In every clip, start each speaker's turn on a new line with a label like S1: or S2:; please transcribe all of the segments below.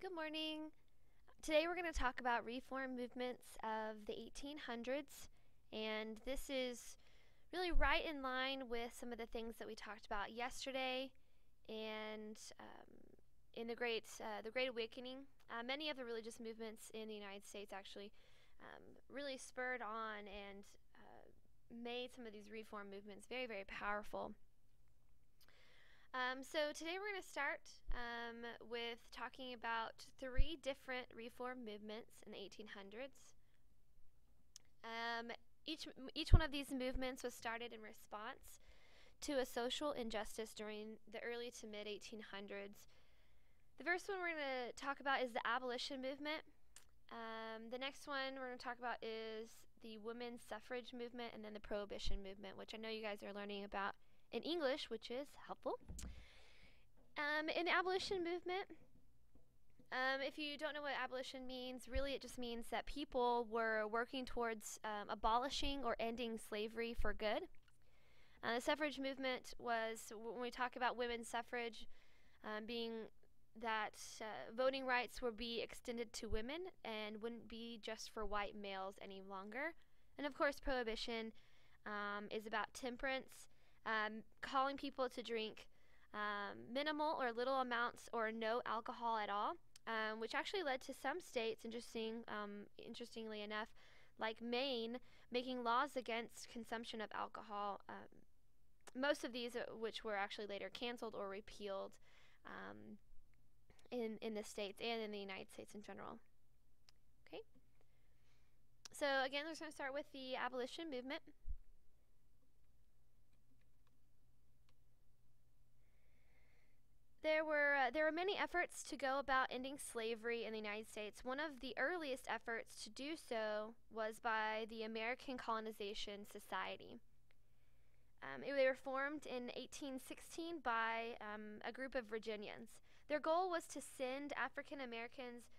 S1: Good morning. Today we're going to talk about reform movements of the 1800s, and this is really right in line with some of the things that we talked about yesterday and in the Great Awakening. Many of the religious movements in the United States actually really spurred on and made some of these reform movements very, very powerful. So today we're going to start with talking about three different reform movements in the 1800s. Each one of these movements was started in response to a social injustice during the early to mid 1800s. The first one we're going to talk about is the abolition movement. The next one we're going to talk about is the women's suffrage movement, and then the prohibition movement, which I know you guys are learning about in English, which is helpful. In the abolition movement, if you don't know what abolition means, really it just means that people were working towards abolishing or ending slavery for good. The suffrage movement was, when we talk about women's suffrage, being that voting rights would be extended to women and wouldn't be just for white males any longer. And of course, prohibition is about temperance, calling people to drink minimal or little amounts or no alcohol at all, which actually led to some states, interestingly enough, like Maine, making laws against consumption of alcohol. Most of these, which were actually later canceled or repealed in the states and in the United States in general. Okay. So again, we're going to start with the abolition movement. There were many efforts to go about ending slavery in the United States. One of the earliest efforts to do so was by the American Colonization Society. They were formed in 1816 by a group of Virginians. Their goal was to send African Americans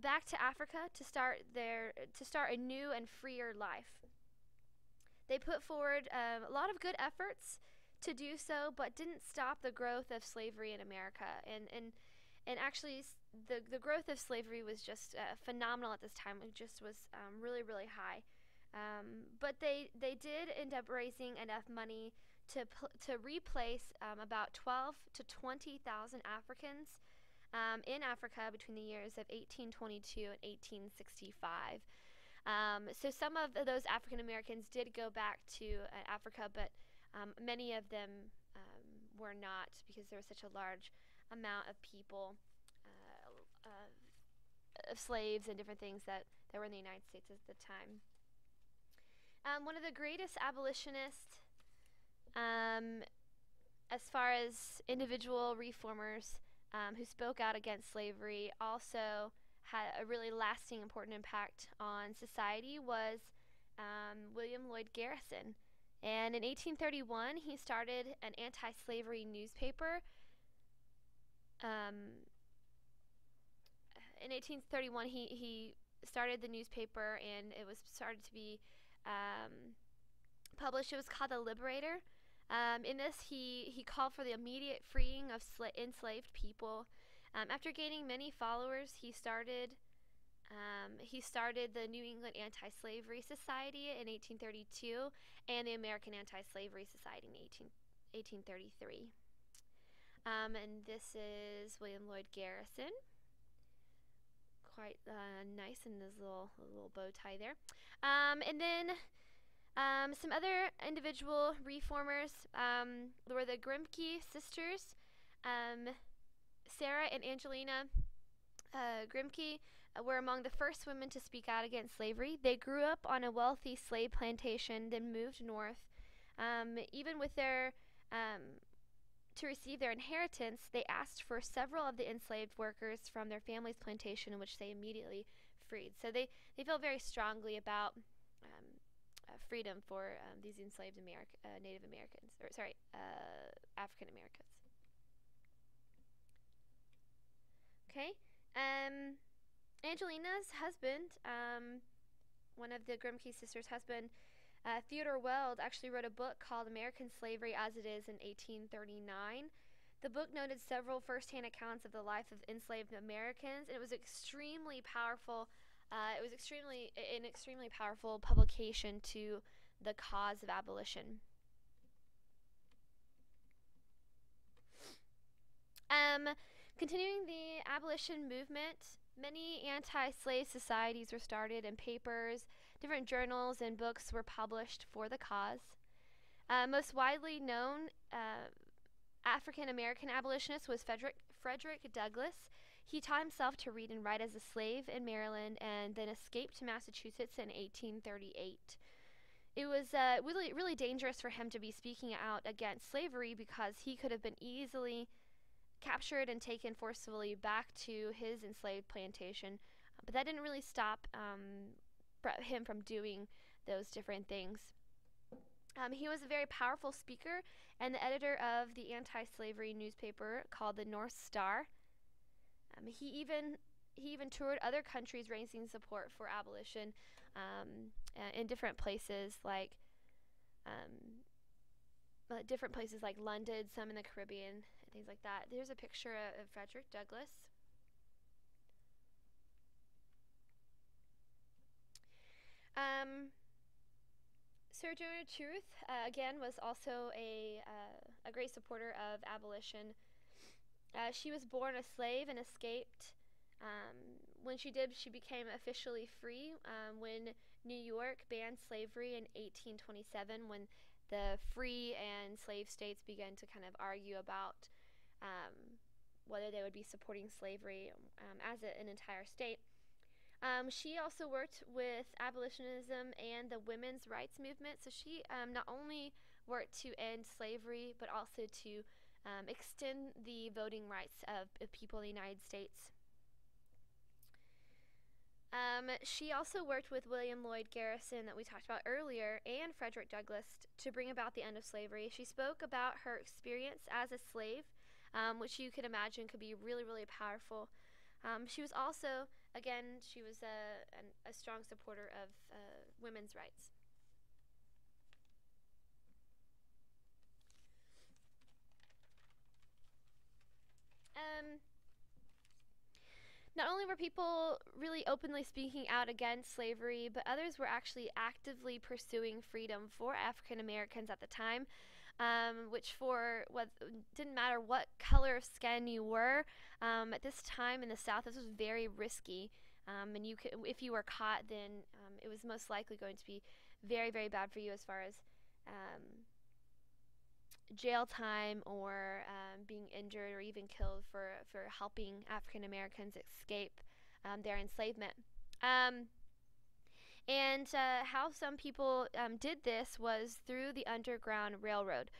S1: back to Africa to start a new and freer life. They put forward a lot of good efforts to do so, but didn't stop the growth of slavery in America. And actually, the growth of slavery was just phenomenal at this time. It just was really, really high. But they did end up raising enough money to replace about 12 to 20,000 Africans in Africa between the years of 1822 and 1865. So some of those African Americans did go back to Africa, but many of them were not, because there was such a large amount of people, of slaves and different things that were in the United States at the time. One of the greatest abolitionists, as far as individual reformers who spoke out against slavery, also had a really lasting, important impact on society, was William Lloyd Garrison. And in 1831, he started an anti-slavery newspaper. In 1831, he started the newspaper, and it was started to be published. It was called The Liberator. In this, he called for the immediate freeing of enslaved people. After gaining many followers, he started the New England Anti-Slavery Society in 1832 and the American Anti-Slavery Society in 1833. And this is William Lloyd Garrison. Quite nice in his little bow tie there. And then some other individual reformers were the Grimke sisters. Sarah and Angelina Grimke were among the first women to speak out against slavery. They grew up on a wealthy slave plantation, then moved north. Even with to receive their inheritance, they asked for several of the enslaved workers from their family's plantation, which they immediately freed. So they felt very strongly about freedom for these enslaved Native Americans, African Americans. Okay. Angelina's husband, one of the Grimke sisters' husband, Theodore Weld, actually wrote a book called American Slavery as It Is in 1839. The book noted several firsthand accounts of the life of enslaved Americans, and it was extremely powerful. An extremely powerful publication to the cause of abolition. Continuing the abolition movement, many anti-slave societies were started, and papers, different journals, and books were published for the cause. Most widely known African American abolitionist was Frederick Douglass. He taught himself to read and write as a slave in Maryland, and then escaped to Massachusetts in 1838. It was really dangerous for him to be speaking out against slavery, because he could have been easily captured and taken forcibly back to his enslaved plantation. But that didn't really stop him from doing those different things. He was a very powerful speaker and the editor of the anti-slavery newspaper called the North Star. He even toured other countries raising support for abolition in different places like London, some in the Caribbean, and things like that. There's a picture of Frederick Douglass. Sojourner Truth, again, was also a great supporter of abolition. She was born a slave and escaped. When she did, she became officially free when New York banned slavery in 1827, when the free and slave states began to kind of argue about whether they would be supporting slavery as an entire state. She also worked with abolitionism and the women's rights movement. So she not only worked to end slavery, but also to extend the voting rights of people in the United States. She also worked with William Lloyd Garrison, that we talked about earlier, and Frederick Douglass to bring about the end of slavery. She spoke about her experience as a slave, which you could imagine could be really powerful. She was also, again, she was a strong supporter of women's rights. Not only were people really openly speaking out against slavery, but others were actually actively pursuing freedom for African Americans at the time, which didn't matter what color of skin you were. At this time in the South, this was very risky, and if you were caught, then it was most likely going to be very bad for you as far as jail time or being injured or even killed for helping African Americans escape their enslavement. And how some people did this was through the Underground Railroad,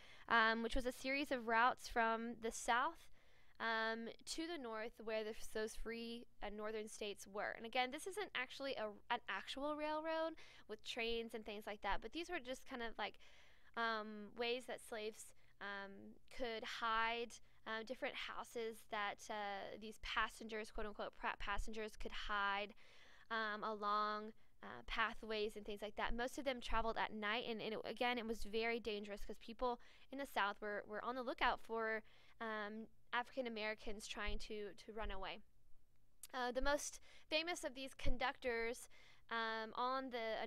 S1: which was a series of routes from the south to the north, where those free northern states were. And again, this isn't actually an actual railroad with trains and things like that, but these were just kind of like ways that slaves could hide different houses that these passengers, quote unquote passengers, could hide along pathways and things like that. Most of them traveled at night, and it was very dangerous, because people in the South were on the lookout for African Americans trying to run away. The most famous of these conductors on the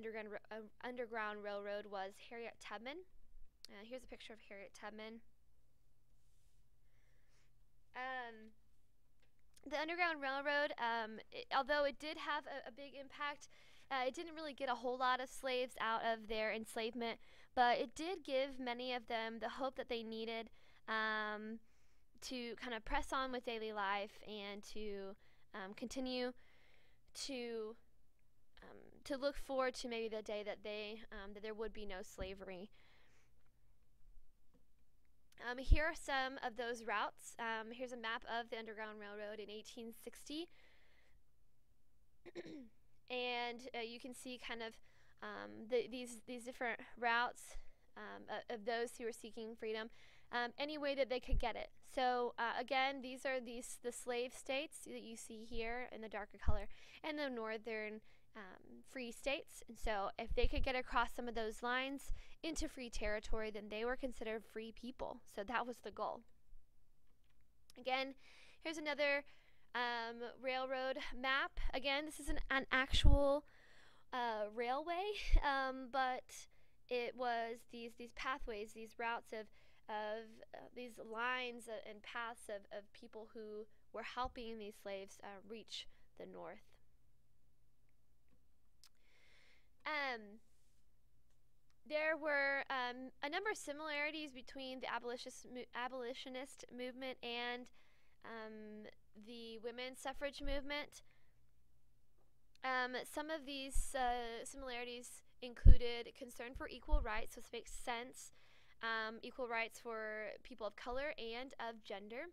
S1: Underground Railroad was Harriet Tubman. Here's a picture of Harriet Tubman. The Underground Railroad, although it did have a big impact, it didn't really get a whole lot of slaves out of their enslavement, but it did give many of them the hope that they needed to kind of press on with daily life and to continue to look forward to maybe the day that that there would be no slavery. Here are some of those routes. Here's a map of the Underground Railroad in 1860. And you can see kind of these different routes of those who were seeking freedom, any way that they could get it. So again, these are the slave states that you see here in the darker color, and the northern free states. And so if they could get across some of those lines into free territory, then they were considered free people. So that was the goal. Again, here's another railroad map. Again, this is an actual railway, but it was these pathways, these routes of these lines and paths of people who were helping these slaves reach the north. There were a number of similarities between the abolitionist movement and the women's suffrage movement. Some of these similarities included concern for equal rights, which makes sense, equal rights for people of color and of gender,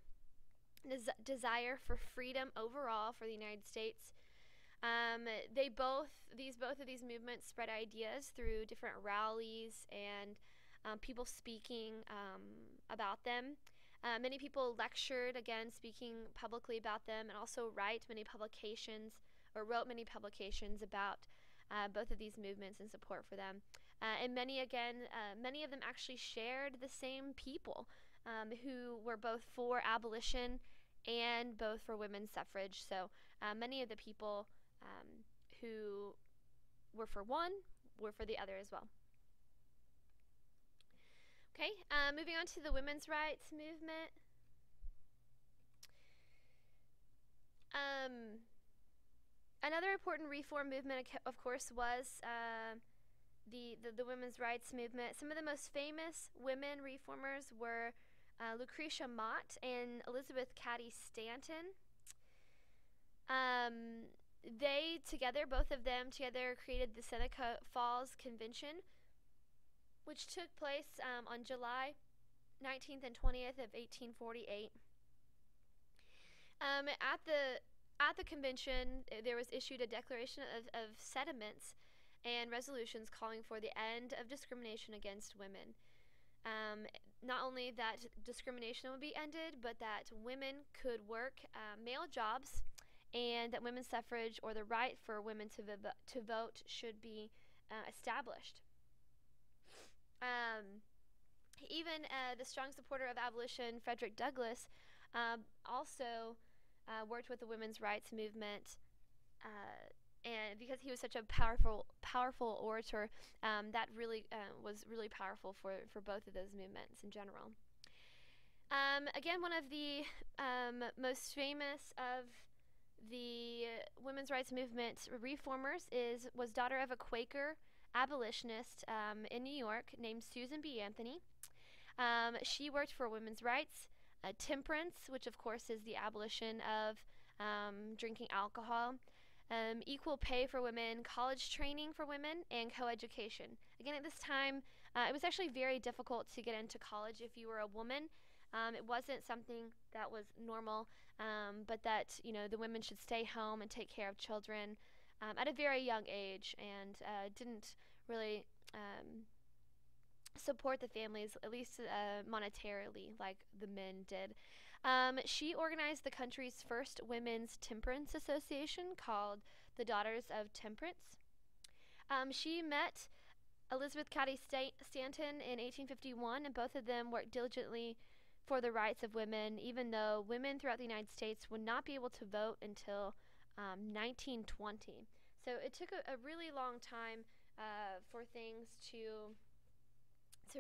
S1: desire for freedom overall for the United States. Both of these movements spread ideas through different rallies and people speaking about them. Many people lectured, again, speaking publicly about them, and also wrote many publications about both of these movements and support for them. And many of them actually shared the same people who were both for abolition and both for women's suffrage. So many of the people who were for one were for the other as well. Okay, moving on to the women's rights movement. Another important reform movement, of course, was the women's rights movement. Some of the most famous women reformers were Lucretia Mott and Elizabeth Cady Stanton. Both of them together, created the Seneca Falls Convention, which took place on July 19th and 20th of 1848. At the convention, there was issued a declaration of sentiments and resolutions calling for the end of discrimination against women. Not only that discrimination would be ended, but that women could work male jobs, and that women's suffrage, or the right for women to vote, should be established. Even the strong supporter of abolition, Frederick Douglass, also worked with the women's rights movement, and because he was such a powerful orator, that really was really powerful for both of those movements in general. Again, one of the most famous of the women's rights movement reformers was daughter of a Quaker abolitionist in New York named Susan B. Anthony. She worked for women's rights, temperance, which of course is the abolition of drinking alcohol, equal pay for women, college training for women, and coeducation. Again, at this time, it was actually very difficult to get into college if you were a woman. It wasn't something that was normal, but that the women should stay home and take care of children at a very young age, and didn't really support the families, at least monetarily, like the men did. She organized the country's first women's temperance association called the Daughters of Temperance. She met Elizabeth Cady Stanton in 1851, and both of them worked diligently for the rights of women, even though women throughout the United States would not be able to vote until 1920. So it took a really long time for things to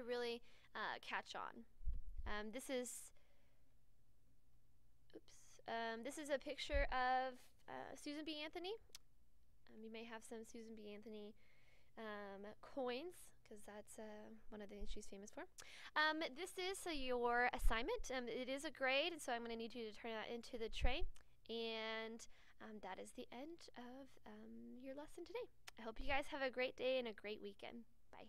S1: really catch on. This is a picture of Susan B. Anthony. You may have some Susan B. Anthony coins, because that's one of the things she's famous for. This is your assignment. It is a grade, and so I'm going to need you to turn that into the tray. And that is the end of your lesson today. I hope you guys have a great day and a great weekend. Bye.